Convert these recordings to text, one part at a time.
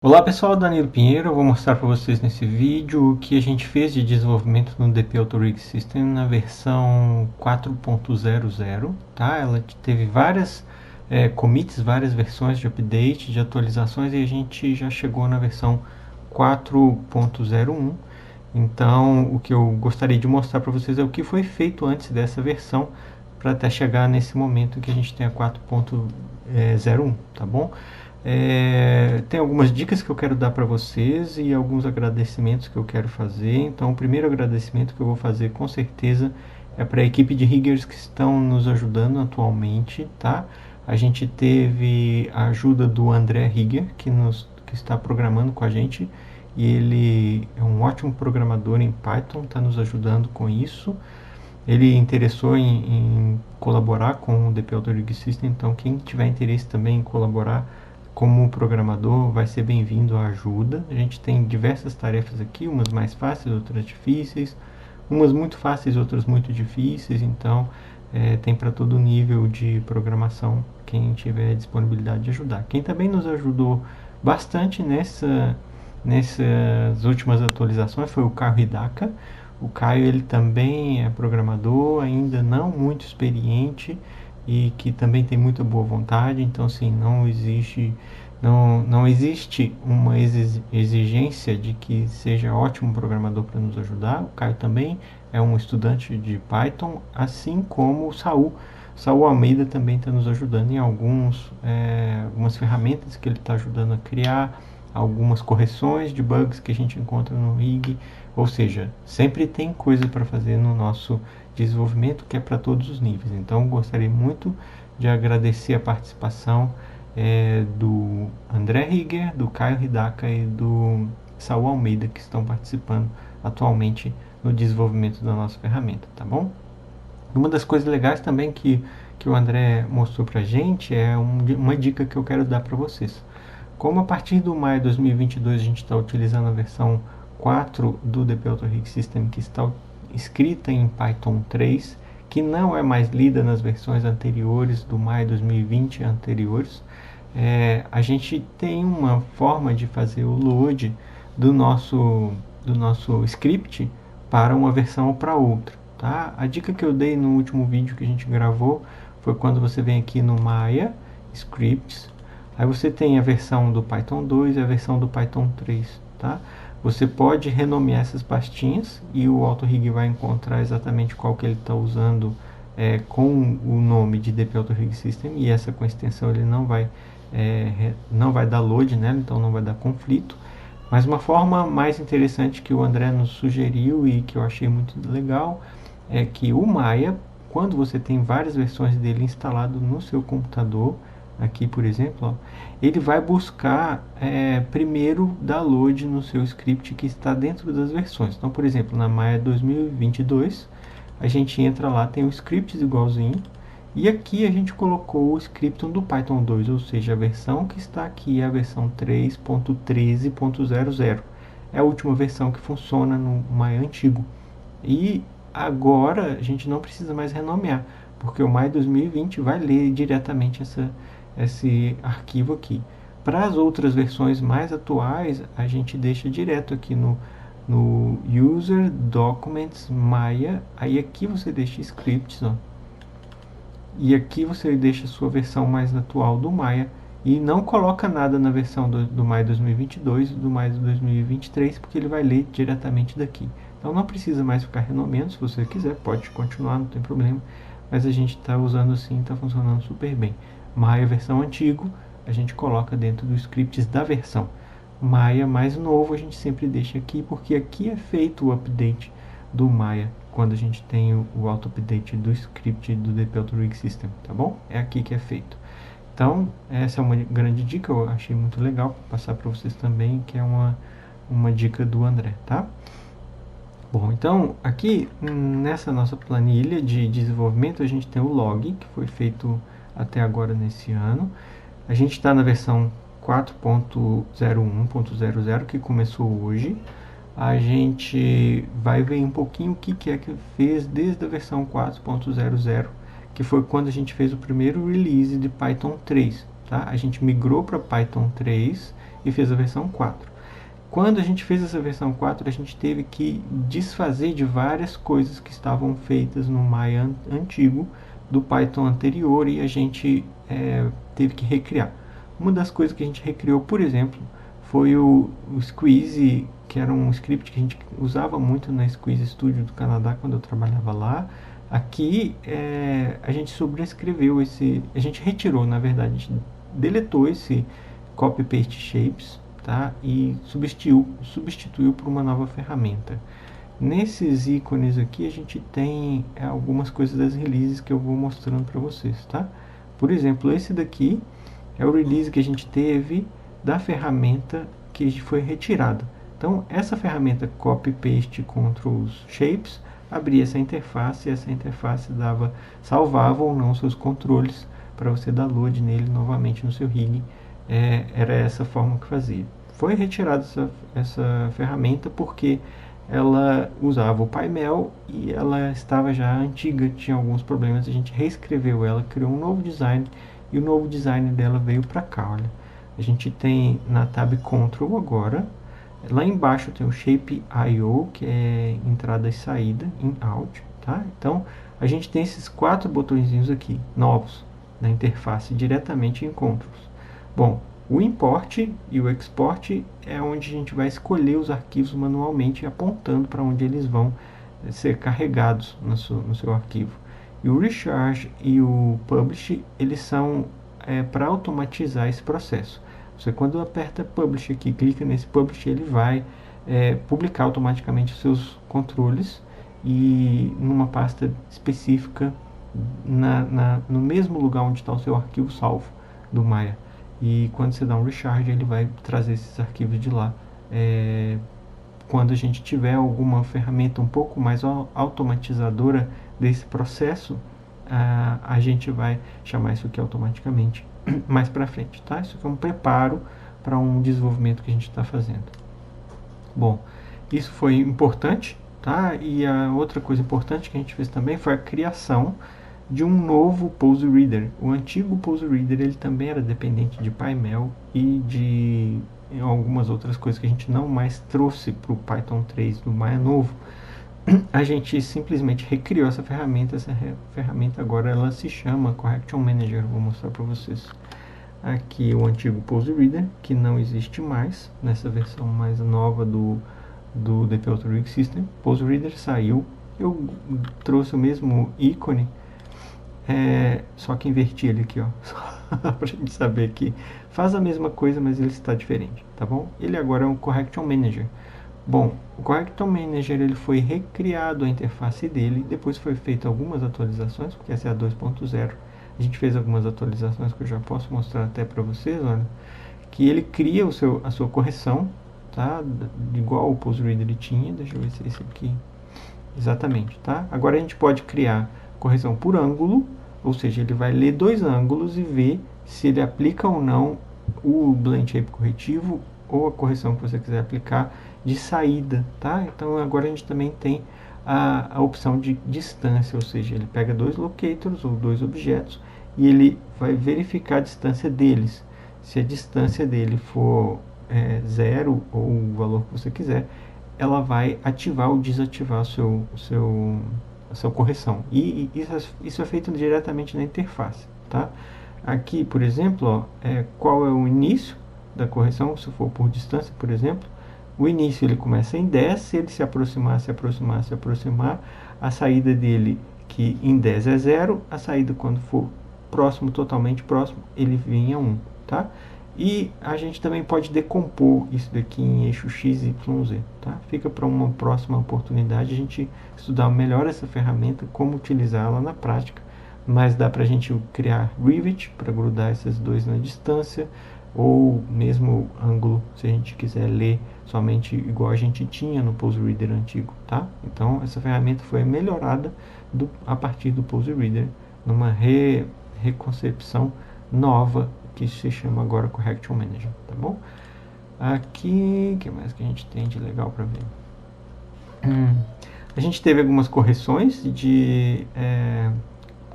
Olá pessoal, Danilo Pinheiro, eu vou mostrar para vocês nesse vídeo o que a gente fez de desenvolvimento no DP Auto-Rig System na versão 4.00, tá? Ela teve várias commits, várias versões de update, de atualizações e a gente já chegou na versão 4.01. Então, o que eu gostaria de mostrar para vocês é o que foi feito antes dessa versão para até chegar nesse momento que a gente tem a 4.01, tá bom? Tem algumas dicas que eu quero dar para vocês e alguns agradecimentos que eu quero fazer. Então, o primeiro agradecimento que eu vou fazer com certeza é para a equipe de riggers que estão nos ajudando atualmente, tá? A gente teve a ajuda do André Rigger, que está programando com a gente, e ele é um ótimo programador em Python, está nos ajudando com isso. Ele interessou em colaborar com o DP Auto-Rig System, então quem tiver interesse também em colaborar como programador vai ser bem-vindo à ajuda. A gente tem diversas tarefas aqui, umas mais fáceis, outras difíceis, umas muito fáceis, outras muito difíceis, então tem para todo nível de programação quem tiver disponibilidade de ajudar. Quem também nos ajudou bastante nessas últimas atualizações foi o Caio Hidaka. O Caio ele também é programador, ainda não muito experiente e que também tem muita boa vontade, então assim, não existe uma exigência de que seja ótimo programador para nos ajudar. O Caio também é um estudante de Python, assim como o Saul. Saul Almeida também está nos ajudando em algumas ferramentas que ele está ajudando a criar, algumas correções de bugs que a gente encontra no rig, ou seja, sempre tem coisa para fazer no nosso desenvolvimento que é para todos os níveis. Então gostaria muito de agradecer a participação do André Rigger, do Caio Hidaka e do Saul Almeida, que estão participando atualmente no desenvolvimento da nossa ferramenta, tá bom? Uma das coisas legais também que o André mostrou pra gente é uma dica que eu quero dar para vocês. Como a partir do maio de 2022 a gente está utilizando a versão 4 do DP Auto-Rig System, que está escrita em Python 3, que não é mais lida nas versões anteriores do maio de 2020 anteriores, a gente tem uma forma de fazer o load do nosso script para uma versão ou para outra. Tá? A dica que eu dei no último vídeo que a gente gravou foi quando você vem aqui no Maya Scripts, aí você tem a versão do Python 2 e a versão do Python 3. Tá? Você pode renomear essas pastinhas e o AutoRig vai encontrar exatamente qual que ele está usando com o nome de DP Auto-Rig System, e essa com extensão ele não vai dar load nela, então não vai dar conflito. Mas uma forma mais interessante que o André nos sugeriu e que eu achei muito legal é que o Maya, quando você tem várias versões dele instalado no seu computador, aqui por exemplo, ó, ele vai buscar primeiro download no seu script que está dentro das versões. Então, por exemplo, na Maya 2022, a gente entra lá, tem o script igualzinho, e aqui a gente colocou o script do Python 2, ou seja, a versão que está aqui é a versão 3.13.00. É a última versão que funciona no Maya antigo. E agora a gente não precisa mais renomear, porque o Maya 2020 vai ler diretamente esse arquivo aqui. Para as outras versões mais atuais, a gente deixa direto aqui no User Documents Maya. Aí aqui você deixa scripts, ó, e aqui você deixa a sua versão mais atual do Maya e não coloca nada na versão do Maya 2022 e do Maya 2023, porque ele vai ler diretamente daqui. Então não precisa mais ficar renomeando. Se você quiser pode continuar, não tem problema, mas a gente está usando assim, está funcionando super bem. Maya versão antigo a gente coloca dentro dos scripts da versão. Maya mais novo a gente sempre deixa aqui, porque aqui é feito o update do Maya quando a gente tem o auto-update do script do DP Auto-Rig System, tá bom? É aqui que é feito. Então, essa é uma grande dica, eu achei muito legal passar para vocês também, que é uma dica do André, tá? Bom, então, aqui nessa nossa planilha de desenvolvimento, a gente tem o log, que foi feito até agora nesse ano. A gente está na versão 4.01.00, que começou hoje. A gente vai ver um pouquinho o que é que fez desde a versão 4.00, que foi quando a gente fez o primeiro release de Python 3. Tá? A gente migrou para Python 3 e fez a versão 4. Quando a gente fez essa versão 4, a gente teve que desfazer de várias coisas que estavam feitas no Maya antigo, do Python anterior, e a gente teve que recriar. Uma das coisas que a gente recriou, por exemplo, foi o Squeeze, que era um script que a gente usava muito na Squeeze Studio do Canadá quando eu trabalhava lá. Aqui a gente sobrescreveu a gente retirou, na verdade, a gente deletou esse copy-paste shapes, tá? E substituiu por uma nova ferramenta. Nesses ícones aqui a gente tem algumas coisas das releases que eu vou mostrando para vocês, tá? Por exemplo, esse daqui é o release que a gente teve da ferramenta que foi retirada. Então, essa ferramenta Copy Paste Ctrl Shapes abria essa interface, e essa interface salvava ou não seus controles para você dar load nele novamente no seu rig. Era essa forma que fazia. Foi retirada essa ferramenta porque ela usava o Paimel e ela estava já antiga, tinha alguns problemas. A gente reescreveu ela, criou um novo design e o novo design dela veio para cá. Olha, a gente tem na tab Control agora, lá embaixo tem o Shape I/O, que é entrada e saída, in out, tá? Então a gente tem esses 4 botõezinhos aqui novos na interface diretamente em Controls. Bom, o import e o export é onde a gente vai escolher os arquivos manualmente, apontando para onde eles vão ser carregados no seu arquivo. E o recharge e o publish, eles são para automatizar esse processo. Você, quando aperta publish aqui, clica nesse publish, ele vai publicar automaticamente os seus controles e numa pasta específica no mesmo lugar onde está o seu arquivo salvo do Maya. E quando você dá um recharge, ele vai trazer esses arquivos de lá. Quando a gente tiver alguma ferramenta um pouco mais automatizadora desse processo, a gente vai chamar isso aqui automaticamente mais para frente, tá? Isso aqui é um preparo para um desenvolvimento que a gente está fazendo. Bom, isso foi importante, tá? E a outra coisa importante que a gente fez também foi a criação de um novo Pose Reader. O antigo Pose Reader ele também era dependente de Paimel e de algumas outras coisas que a gente não mais trouxe para o Python 3 do Maya novo. A gente simplesmente recriou essa ferramenta. Essa ferramenta agora ela se chama Correction Manager. Vou mostrar para vocês. Aqui o antigo Pose Reader, que não existe mais nessa versão mais nova do DP Auto System. Pose Reader saiu. Eu trouxe o mesmo ícone, só que inverti ele aqui, ó, para a gente saber que faz a mesma coisa, mas ele está diferente, tá bom? Ele agora é um Correction Manager. Bom, o Correction Manager ele foi recriado a interface dele, depois foi feito algumas atualizações, porque essa é a 2.0. A gente fez algumas atualizações que eu já posso mostrar até para vocês, olha, que ele cria a sua correção, tá? Igual o Pose Reader ele tinha. Deixa eu ver se é esse aqui. Exatamente, tá? Agora a gente pode criar correção por ângulo, ou seja, ele vai ler 2 ângulos e ver se ele aplica ou não o blend shape corretivo ou a correção que você quiser aplicar de saída, tá? Então agora a gente também tem a opção de distância, ou seja, ele pega 2 locators ou 2 objetos e ele vai verificar a distância deles. Se a distância dele for 0 ou o valor que você quiser, ela vai ativar ou desativar a sua correção. E isso é feito diretamente na interface, tá? Aqui, por exemplo, ó, qual é o início da correção, se for por distância, por exemplo. O início ele começa em 10, se ele se aproximar, a saída dele, que em 10 é 0, a saída quando for próximo, totalmente próximo, ele vem a 1, tá? E a gente também pode decompor isso daqui em eixo X, Y, Z, tá? Fica para uma próxima oportunidade a gente estudar melhor essa ferramenta, como utilizá-la na prática, mas dá para a gente criar rivet para grudar esses dois na distância, ou mesmo ângulo, se a gente quiser ler somente igual a gente tinha no Pose Reader antigo, tá? Então essa ferramenta foi melhorada a partir do Pose Reader, numa reconcepção nova que se chama agora Correction Manager, tá bom? Aqui, o que mais que a gente tem de legal para ver? A gente teve algumas correções de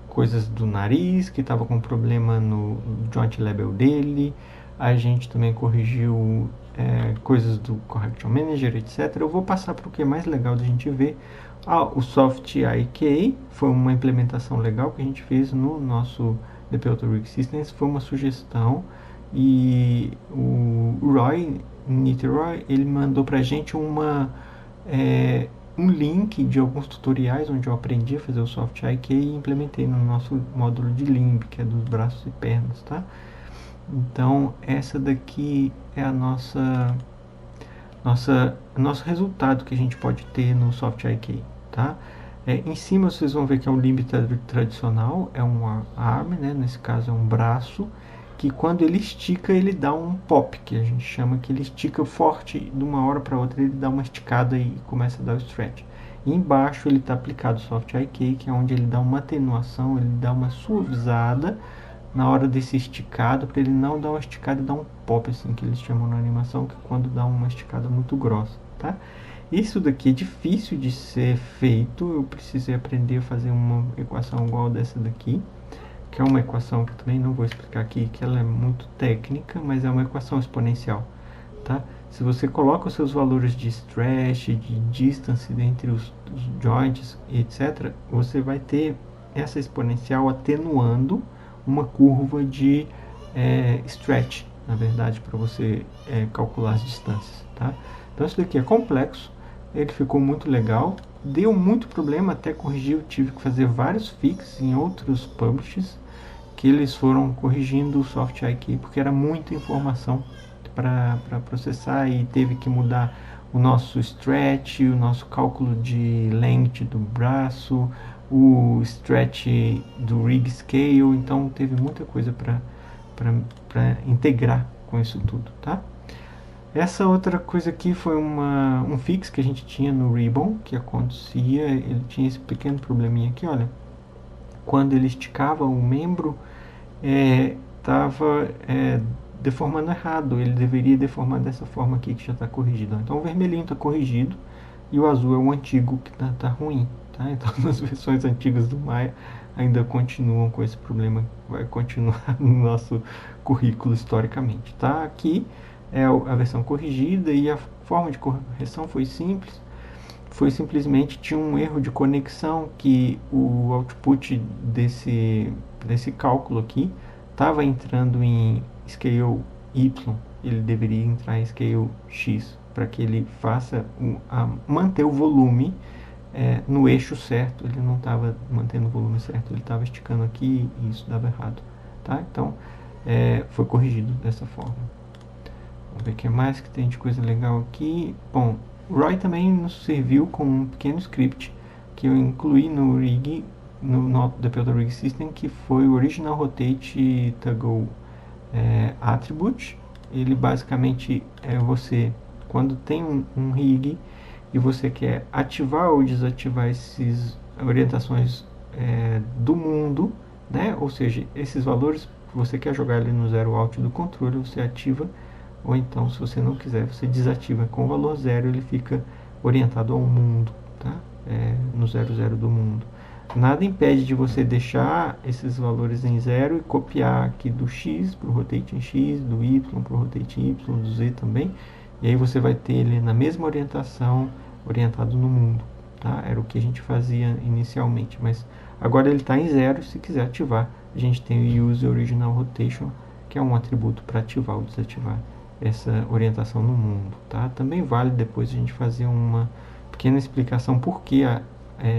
coisas do nariz, que estava com problema no joint label dele. A gente também corrigiu coisas do Correction Manager, etc. Eu vou passar para o que é mais legal da gente ver. O Soft IK foi uma implementação legal que a gente fez no nosso DP Auto Rig Systems. Foi uma sugestão e o Roy Niterói, ele mandou para a gente um link de alguns tutoriais onde eu aprendi a fazer o Soft IK e implementei no nosso módulo de Limb, que é dos braços e pernas, tá? Então essa daqui é a nosso resultado que a gente pode ter no Soft IK, tá? Em cima vocês vão ver que é um limb tradicional, é um arm, né? Nesse caso é um braço, que quando ele estica ele dá um pop, que a gente chama que ele estica forte de uma hora para outra, ele dá uma esticada e começa a dar o stretch. E embaixo ele está aplicado o Soft IK, que é onde ele dá uma atenuação, ele dá uma suavizada na hora desse esticado, para ele não dar uma esticada e dar um pop, assim, que eles chamam na animação, que é quando dá uma esticada muito grossa, tá? Isso daqui é difícil de ser feito, eu precisei aprender a fazer uma equação igual dessa daqui, que é uma equação que eu também não vou explicar aqui, que ela é muito técnica, mas é uma equação exponencial, tá? Se você coloca os seus valores de stretch, de distance entre os joints, etc., você vai ter essa exponencial atenuando uma curva de stretch, na verdade, para você calcular as distâncias, tá? Então isso daqui é complexo, ele ficou muito legal, deu muito problema até corrigir, eu tive que fazer vários fixes em outros publishes, que eles foram corrigindo o Soft IK, porque era muita informação para processar e teve que mudar o nosso stretch, o nosso cálculo de length do braço, o stretch do rig scale, então teve muita coisa para integrar com isso tudo, tá? Essa outra coisa aqui foi um fix que a gente tinha no Ribbon, que acontecia, ele tinha esse pequeno probleminha aqui, olha, quando ele esticava o membro, estava deformando errado, ele deveria deformar dessa forma aqui que já está corrigido. Então o vermelhinho está corrigido e o azul é o antigo que está ruim, tá? Então nas versões antigas do Maya ainda continuam com esse problema, vai continuar no nosso currículo historicamente, tá? Aqui é a versão corrigida e a forma de correção foi simples, foi simplesmente tinha um erro de conexão que o output desse cálculo aqui estava entrando em scale Y, ele deveria entrar em scale X para que ele faça manter o volume no eixo certo. Ele não estava mantendo o volume certo, ele estava esticando aqui e isso dava errado, tá? Então foi corrigido dessa forma. Vamos ver o que mais que tem de coisa legal aqui. Bom, o Roy também nos serviu com um pequeno script que eu incluí no rig, no DP Auto Rig System, que foi o Original Rotate Toggle Attribute. Ele basicamente é você, quando tem um rig e você quer ativar ou desativar essas orientações do mundo, né? Ou seja, esses valores você quer jogar ali no zero out do controle, você ativa, ou então se você não quiser, você desativa. Com o valor zero ele fica orientado ao mundo, tá? No 00 do mundo. Nada impede de você deixar esses valores em zero e copiar aqui do X para o rotate em X, do Y para o rotate em Y, do Z também, e aí você vai ter ele na mesma orientação, orientado no mundo, tá? Era o que a gente fazia inicialmente, mas agora ele está em zero. Se quiser ativar, a gente tem o Use Original Rotation, que é um atributo para ativar ou desativar essa orientação no mundo, tá? Também vale depois a gente fazer uma pequena explicação por que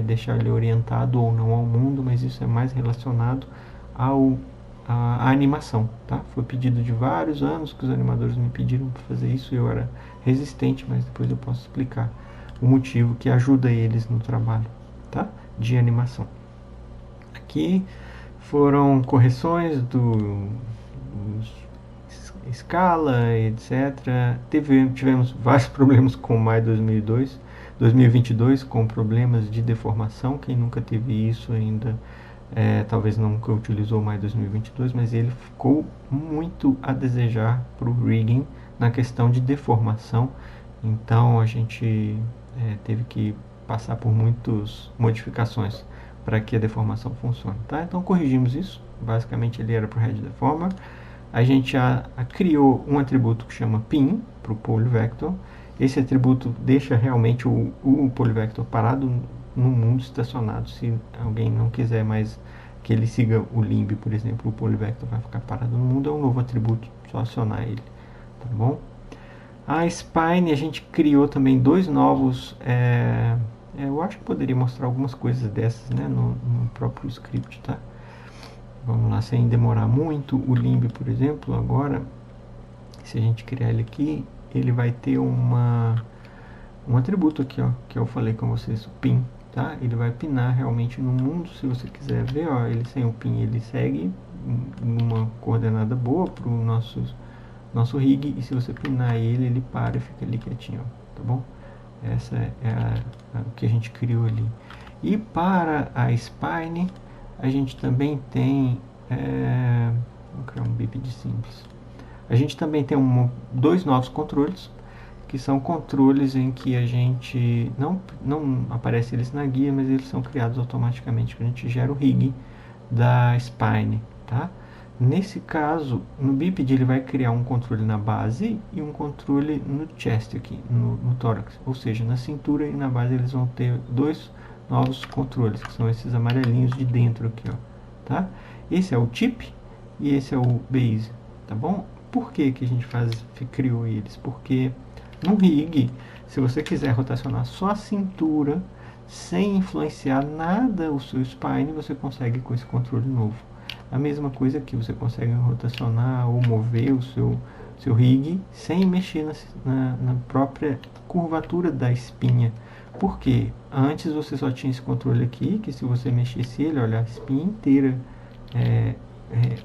deixar ele orientado ou não ao mundo, mas isso é mais relacionado à animação, tá? Foi pedido de vários anos que os animadores me pediram para fazer isso e eu era resistente, mas depois eu posso explicar o motivo que ajuda eles no trabalho, tá? De animação. Aqui foram correções dos escala, etc. Tivemos vários problemas com o Maya 2022, com problemas de deformação. Quem nunca teve isso ainda, talvez nunca utilizou o Maya 2022, mas ele ficou muito a desejar para o rigging na questão de deformação. Então a gente teve que passar por muitas modificações para que a deformação funcione, tá? Então corrigimos isso. Basicamente ele era para o Head Deformer. A gente já criou um atributo que chama pin para o polyvector. Esse atributo deixa realmente o polyvector parado no mundo, estacionado. Se alguém não quiser mais que ele siga o limb, por exemplo, o polyvector vai ficar parado no mundo. É um novo atributo, só acionar ele, tá bom? A spine, a gente criou também dois novos. Eu acho que poderia mostrar algumas coisas dessas, né, no próprio script, tá? Vamos lá, sem demorar muito. O limb, por exemplo, agora, se a gente criar ele aqui, ele vai ter um atributo aqui, ó, que eu falei com vocês, o pin, tá? Ele vai pinar realmente no mundo. Se você quiser ver, ó, ele sem o pin, ele segue numa coordenada boa para o nosso rig, e se você pinar ele, ele para e fica ali quietinho, ó, tá bom? Essa é o que a gente criou ali. E para a spine, a gente também tem vou criar um biped simples. A gente também tem dois novos controles, que são controles em que a gente não aparece eles na guia, mas eles são criados automaticamente, que a gente gera o rig da spine, tá? Nesse caso, no bípede ele vai criar um controle na base e um controle no chest aqui, no tórax, ou seja, na cintura e na base eles vão ter dois novos controles, que são esses amarelinhos de dentro aqui, ó, tá? Esse é o tip e esse é o base, tá bom? Por que que a gente criou eles? Porque no rig, se você quiser rotacionar só a cintura, sem influenciar nada o seu spine, você consegue com esse controle novo. A mesma coisa aqui, você consegue rotacionar ou mover o seu rig sem mexer na própria curvatura da espinha. Por quê? Antes você só tinha esse controle aqui, que se você mexesse ele, olha, a espinha inteira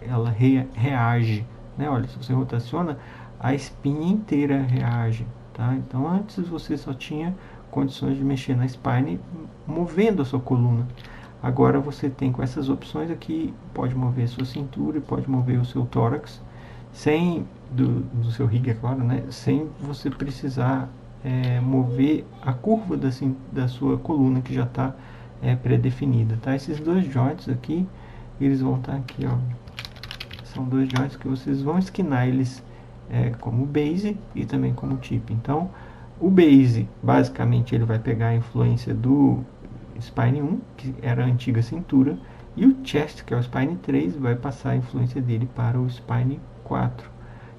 ela reage, né? Olha, se você rotaciona, a espinha inteira reage, tá? Então antes você só tinha condições de mexer na spine movendo a sua coluna. Agora você tem com essas opções aqui, pode mover a sua cintura e pode mover o seu tórax, sem do seu rig, é claro, né? Sem você precisar mover a curva da sua coluna, que já está pré-definida, tá? Esses dois joints aqui, eles vão estar aqui, ó. São dois joints que vocês vão esquinar eles como base e também como tip. Então, o base, basicamente, ele vai pegar a influência do spine 1, que era a antiga cintura, e o chest, que é o spine 3, vai passar a influência dele para o spine 4,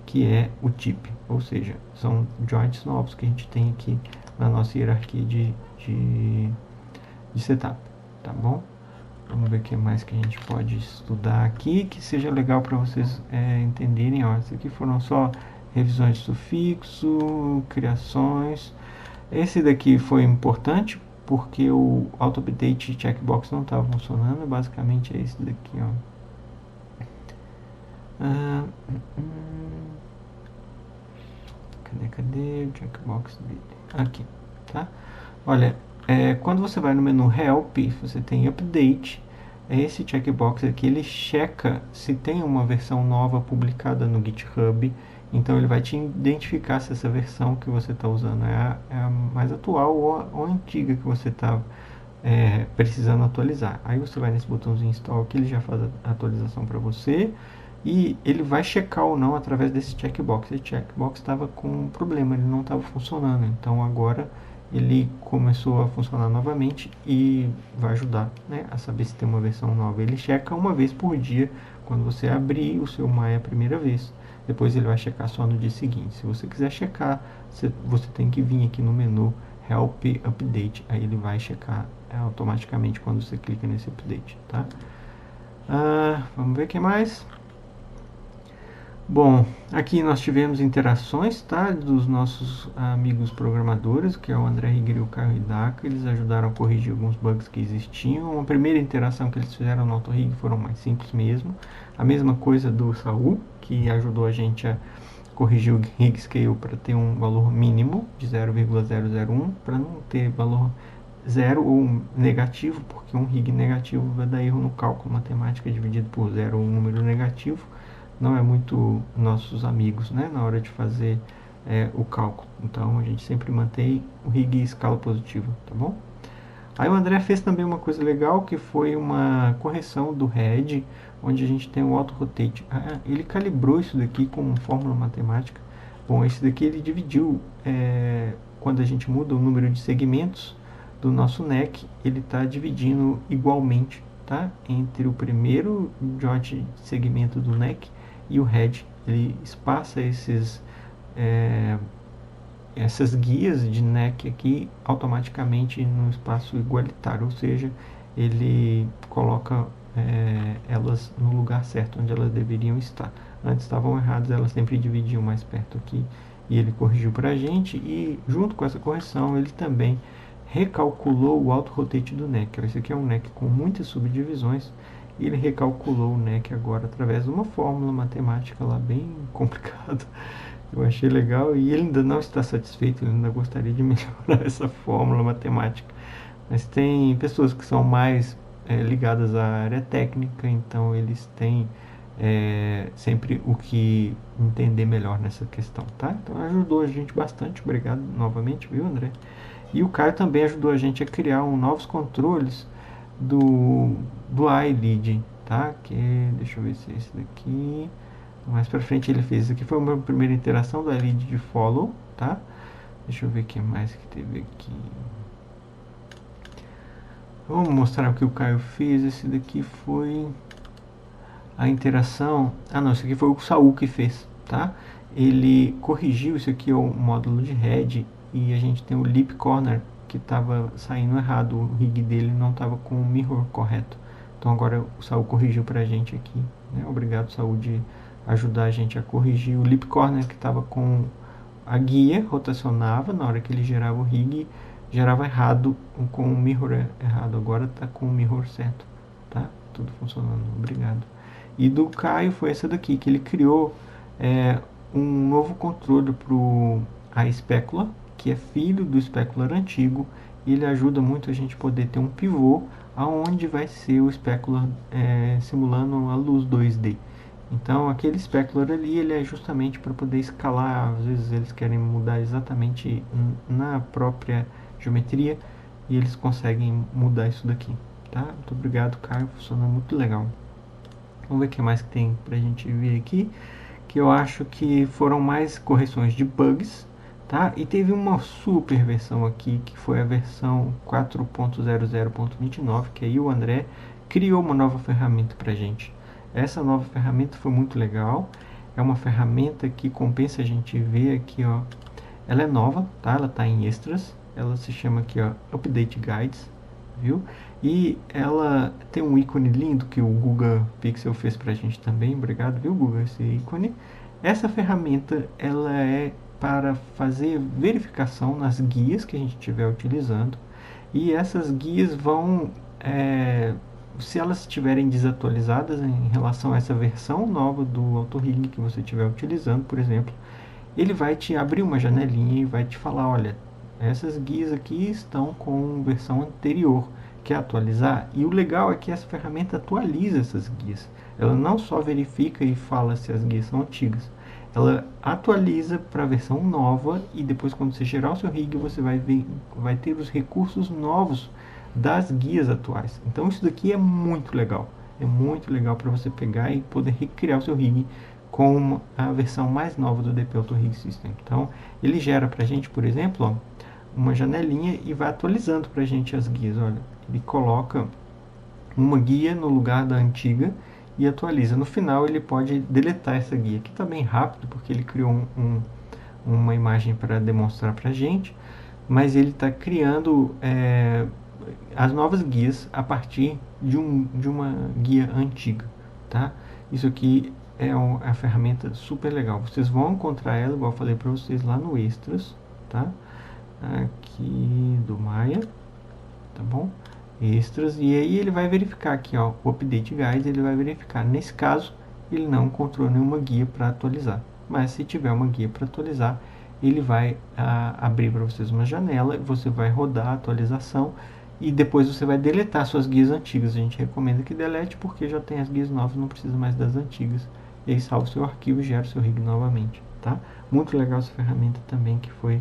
que é o tip. Ou seja, são joints novos que a gente tem aqui na nossa hierarquia de setup, tá bom? Vamos ver o que mais que a gente pode estudar aqui, que seja legal para vocês entenderem. Ó, isso aqui foram só revisões de sufixo, criações. Esse daqui foi importante porque o auto-update checkbox não estava funcionando. Basicamente é esse daqui, ó. Cadê o checkbox dele? Aqui, tá? Olha, quando você vai no menu Help, você tem Update. Esse checkbox aqui, ele checa se tem uma versão nova publicada no GitHub. Então ele vai te identificar se essa versão que você está usando é a mais atual ou a antiga que você está precisando atualizar. Aí você vai nesse botãozinho Install que ele já faz a atualização para você. E ele vai checar ou não através desse checkbox. Esse checkbox estava com um problema, ele não estava funcionando. Então agora ele começou a funcionar novamente e vai ajudar, né, a saber se tem uma versão nova. Ele checa uma vez por dia quando você abrir o seu Maya a primeira vez. Depois ele vai checar só no dia seguinte. Se você quiser checar, você tem que vir aqui no menu Help Update. Aí ele vai checar automaticamente quando você clica nesse update, tá? Vamos ver o que mais. Bom, aqui nós tivemos interações, tá, dos nossos amigos programadores, que é o André Rigueira e o Caio Hidaka. Eles ajudaram a corrigir alguns bugs que existiam. Uma primeira interação que eles fizeram no AutoRig foram mais simples mesmo. A mesma coisa do Saul, que ajudou a gente a corrigir o rig scale para ter um valor mínimo de 0,001, para não ter valor zero ou negativo, porque um rig negativo vai dar erro no cálculo matemática dividido por zero ou um número negativo. Não é muito nossos amigos, né, na hora de fazer o cálculo. Então a gente sempre mantém o rig em escala positiva, tá bom? Aí o André fez também uma coisa legal, que foi uma correção do head, onde a gente tem o auto rotate. Ele calibrou isso daqui com fórmula matemática. Bom, esse daqui ele dividiu, quando a gente muda o número de segmentos do nosso neck, ele está dividindo igualmente, tá? Entre o primeiro joint segmento do neck e o head. Ele espaça essas guias de neck aqui automaticamente no espaço igualitário, ou seja, ele coloca elas no lugar certo, onde elas deveriam estar. Antes estavam erradas, elas sempre dividiam mais perto aqui, e ele corrigiu para a gente, e junto com essa correção ele também recalculou o auto-rotate do neck. Esse aqui é um neck com muitas subdivisões, e ele recalculou o neck agora através de uma fórmula matemática lá bem complicada. Eu achei legal, e ele ainda não está satisfeito, ele ainda gostaria de melhorar essa fórmula matemática. Mas tem pessoas que são mais ligadas à área técnica, então eles têm sempre o que entender melhor nessa questão, tá? Então ajudou a gente bastante, obrigado novamente, viu, André? E o Caio também ajudou a gente a criar novos controles do iLead, tá? Deixa eu ver se é esse daqui. Mais pra frente ele fez. Isso aqui foi a minha primeira interação da lead de follow, tá? Deixa eu ver o que mais que teve aqui. Vamos mostrar o que o Caio fez. Esse daqui foi a interação. Não, esse aqui foi o Saul que fez, tá? Ele corrigiu. Isso aqui é o módulo de head, e a gente tem o lip corner que estava saindo errado. O rig dele não estava com o mirror correto. Então agora o Saul corrigiu pra gente aqui, né? Obrigado, Saul, de ajudar a gente a corrigir o lip corner que estava com a guia, rotacionava na hora que ele gerava o rig, gerava errado, com o mirror errado. Agora está com o mirror certo, tá? Tudo funcionando, obrigado. E do Caio foi essa daqui, que ele criou um novo controle para a Specular, que é filho do Specular antigo, e ele ajuda muito a gente poder ter um pivô aonde vai ser o Specular simulando a luz 2D. Então aquele specular ali, ele é justamente para poder escalar. Às vezes eles querem mudar exatamente na própria geometria, e eles conseguem mudar isso daqui, tá? Muito obrigado, Caio, funcionou muito legal. Vamos ver o que mais que tem pra gente ver aqui, que eu acho que foram mais correções de bugs, tá? E teve uma super versão aqui, que foi a versão 4.00.29, que aí o André criou uma nova ferramenta pra gente. Essa nova ferramenta foi muito legal. É uma ferramenta que compensa a gente ver aqui, ó. Ela é nova, tá? Ela tá em extras. Ela se chama aqui, ó, Update Guides, viu? E ela tem um ícone lindo que o Google Pixel fez pra gente também. Obrigado, viu, Google, esse ícone. Essa ferramenta, ela é para fazer verificação nas guias que a gente estiver utilizando. E essas guias vão se elas estiverem desatualizadas em relação a essa versão nova do AutoRig que você estiver utilizando, por exemplo, ele vai te abrir uma janelinha e vai te falar, olha, essas guias aqui estão com versão anterior, quer atualizar? E o legal é que essa ferramenta atualiza essas guias. Ela não só verifica e fala se as guias são antigas, ela atualiza para a versão nova, e depois quando você gerar o seu rig, você vai ter os recursos novos das guias atuais. Então isso daqui é muito legal. É muito legal para você pegar e poder recriar o seu rig com a versão mais nova do DP Auto Rig System. Então ele gera para a gente, por exemplo, ó, uma janelinha e vai atualizando para a gente as guias. Olha, ele coloca uma guia no lugar da antiga e atualiza. No final ele pode deletar essa guia. Aqui está bem rápido porque ele criou uma imagem para demonstrar para a gente, mas ele está criando as novas guias a partir de uma guia antiga, tá? Isso aqui é uma ferramenta super legal. Vocês vão encontrar ela, igual eu falei para vocês, lá no Extras, tá? Aqui do Maya, tá bom? Extras, e aí ele vai verificar aqui, ó, o Update Guide, ele vai verificar. Nesse caso, ele não encontrou nenhuma guia para atualizar, mas se tiver uma guia para atualizar, ele vai abrir para vocês uma janela, você vai rodar a atualização e depois você vai deletar suas guias antigas. A gente recomenda que delete porque já tem as guias novas, não precisa mais das antigas. E aí salva o seu arquivo e gera o seu rig novamente, tá? Muito legal essa ferramenta também, que foi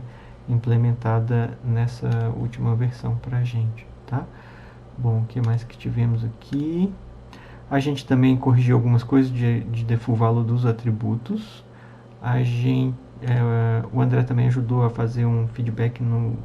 implementada nessa última versão pra gente, tá? Bom, o que mais que tivemos aqui? A gente também corrigiu algumas coisas de default value dos atributos. O André também ajudou a fazer um feedback no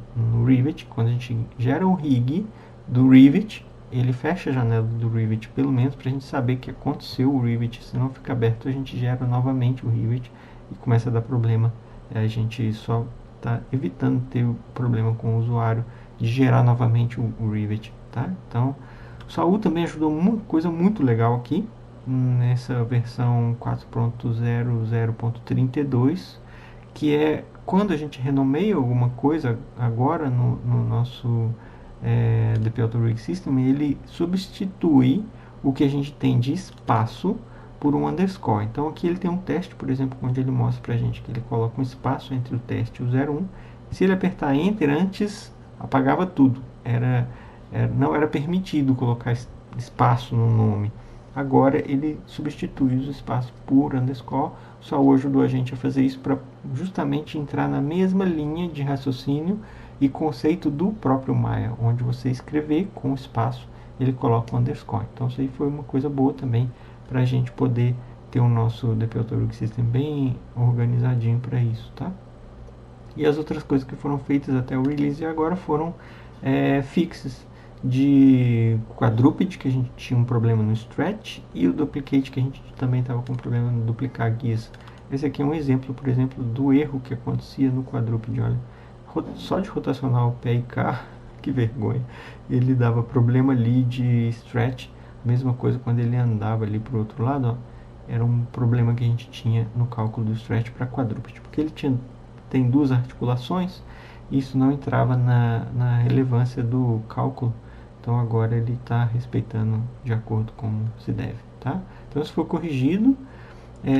Rivet. Quando a gente gera o rig do Rivet, ele fecha a janela do Rivet, pelo menos para a gente saber que aconteceu o Rivet. Se não fica aberto, a gente gera novamente o Rivet e começa a dar problema. A gente só está evitando ter o problema com o usuário de gerar novamente o Rivet, tá? Então, o Saul também ajudou uma coisa muito legal aqui, nessa versão 4.00.32, que é quando a gente renomeia alguma coisa agora no nosso DP Auto Rig System, ele substitui o que a gente tem de espaço por um underscore. Então aqui ele tem um teste, por exemplo, onde ele mostra pra gente que ele coloca um espaço entre o teste e o 01. Se ele apertar Enter antes, apagava tudo. Não era permitido colocar espaço no nome. Agora ele substitui os espaços por underscore. O Saul ajudou a gente a fazer isso para justamente entrar na mesma linha de raciocínio e conceito do próprio Maya, onde você escrever com espaço, ele coloca um underscore. Então isso aí foi uma coisa boa também para a gente poder ter o nosso DP Auto Rig System bem organizadinho para isso, tá? E as outras coisas que foram feitas até o release agora foram fixes de quadruped, que a gente tinha um problema no stretch, e o duplicate, que a gente também estava com problema no duplicar guias. Esse aqui é um exemplo, por exemplo, do erro que acontecia no quadruped. Olha, só de rotacionar o pé e cá, que vergonha, ele dava problema ali de stretch. Mesma coisa quando ele andava ali para o outro lado, ó, era um problema que a gente tinha no cálculo do stretch para quadruped, porque ele tem duas articulações, isso não entrava na relevância do cálculo. Então agora ele está respeitando de acordo como se deve, tá? Então isso foi corrigido.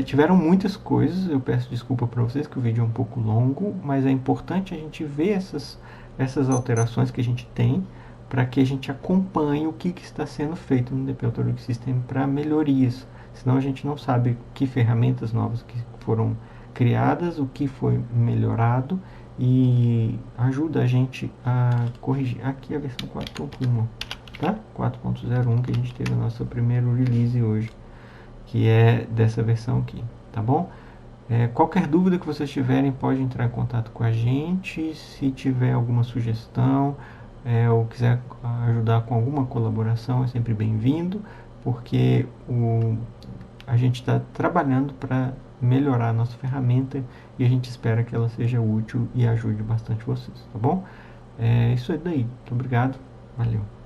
Tiveram muitas coisas, eu peço desculpa para vocês que o vídeo é um pouco longo, mas é importante a gente ver essas alterações que a gente tem para que a gente acompanhe o que está sendo feito no DP Auto Rig System para melhorias. Senão a gente não sabe que ferramentas novas que foram criadas, o que foi melhorado, e ajuda a gente a corrigir. Aqui a versão 4.1, tá? 4.01 que a gente teve a nossa primeiro release hoje, que é dessa versão aqui, tá bom? Qualquer dúvida que vocês tiverem, pode entrar em contato com a gente. Se tiver alguma sugestão ou quiser ajudar com alguma colaboração, é sempre bem-vindo, porque a gente está trabalhando para melhorar a nossa ferramenta e a gente espera que ela seja útil e ajude bastante vocês, tá bom? Isso é daí. Muito obrigado. Valeu.